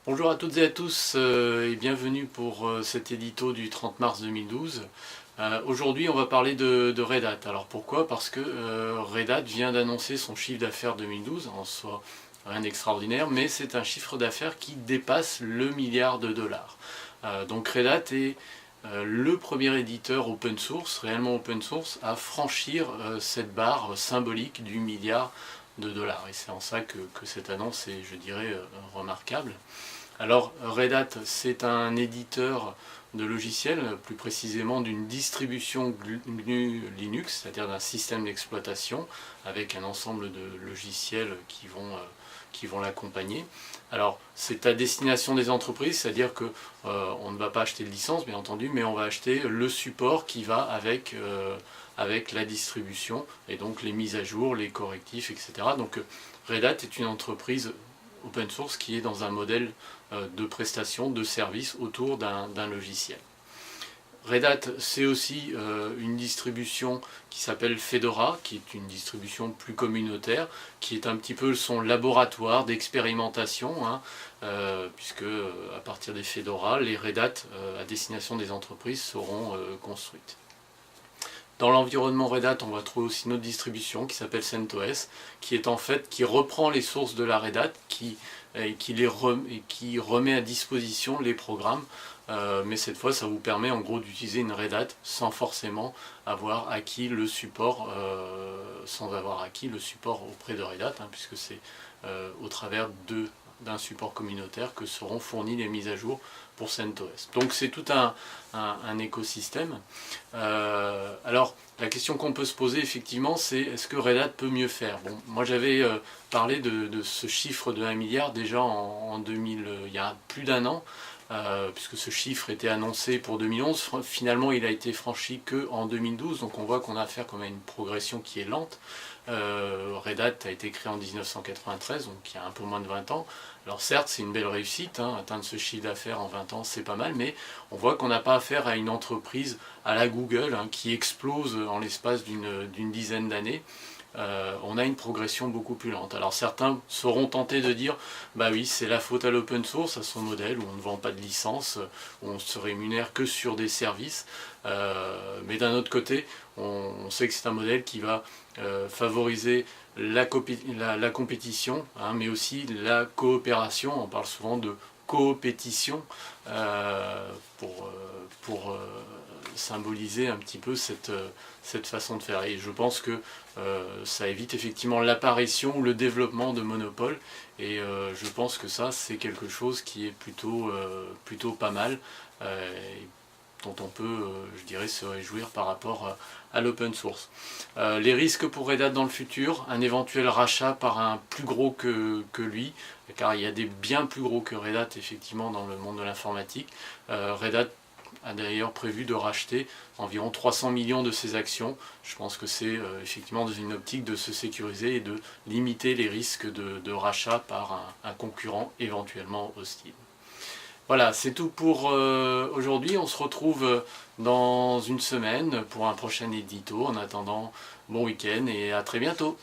Bonjour à toutes et à tous et bienvenue pour cet édito du 30 mars 2012. Aujourd'hui on va parler de Red Hat. Alors pourquoi? Parce que Red Hat vient d'annoncer son chiffre d'affaires 2012, en soi rien d'extraordinaire, mais c'est un chiffre d'affaires qui dépasse le milliard de dollars. Donc Red Hat est le premier éditeur open source, réellement open source, à franchir cette barre symbolique du milliard de dollars. Et c'est en ça que cette annonce est, je dirais, remarquable. Alors Red Hat, c'est un éditeur de logiciels, plus précisément d'une distribution GNU Linux, c'est-à-dire d'un système d'exploitation avec un ensemble de logiciels qui vont l'accompagner. Alors c'est à destination des entreprises, c'est-à-dire que on ne va pas acheter de licence bien entendu, mais on va acheter le support qui va avec la distribution et donc les mises à jour, les correctifs, etc. Donc Red Hat est une entreprise open source qui est dans un modèle de prestation, de service autour d'un logiciel. Red Hat, c'est aussi une distribution qui s'appelle Fedora, qui est une distribution plus communautaire, qui est un petit peu son laboratoire d'expérimentation, puisque à partir des Fedora, les Red Hat à destination des entreprises seront construites. Dans l'environnement Red Hat, on va trouver aussi une autre distribution qui s'appelle CentOS, qui reprend les sources de la Red Hat, qui remet à disposition les programmes. Mais cette fois, ça vous permet en gros d'utiliser une Red Hat sans forcément avoir acquis le support, auprès de Red Hat, puisque c'est au travers d'un support communautaire que seront fournies les mises à jour pour CentOS. Donc c'est tout un écosystème. Alors la question qu'on peut se poser effectivement, c'est est-ce que Red Hat peut mieux faire? Bon, moi j'avais parlé de ce chiffre de 1 milliard déjà en 2000, il y a plus d'un an, puisque ce chiffre était annoncé pour 2011. Finalement il a été franchi que en 2012, donc on voit qu'on a affaire quand même à une progression qui est lente. Red Hat a été créé en 1993, donc il y a un peu moins de 20 ans. Alors certes, c'est une belle réussite, atteindre ce chiffre d'affaires en 20 ans, c'est pas mal, mais on voit qu'on n'a pas affaire à une entreprise à la Google qui explose en l'espace d'une dizaine d'années. On a une progression beaucoup plus lente. Alors certains seront tentés de dire, bah oui, c'est la faute à l'open source, à son modèle, où on ne vend pas de licence, où on se rémunère que sur des services. Mais d'un autre côté, on sait que c'est un modèle qui va favoriser la compétition, mais aussi la coopération. On parle souvent de coopétition pour symboliser un petit peu cette façon de faire. Et je pense que ça évite effectivement l'apparition ou le développement de monopoles. Et je pense que ça, c'est quelque chose qui est plutôt pas mal. Dont on peut, je dirais, se réjouir par rapport à l'open source. Les risques pour Red Hat dans le futur, un éventuel rachat par un plus gros que lui, car il y a des bien plus gros que Red Hat effectivement dans le monde de l'informatique. Red Hat a d'ailleurs prévu de racheter environ 300 millions de ses actions. Je pense que c'est effectivement dans une optique de se sécuriser et de limiter les risques de rachat par un concurrent éventuellement hostile. Voilà, c'est tout pour aujourd'hui. On se retrouve dans une semaine pour un prochain édito. En attendant, bon week-end et à très bientôt.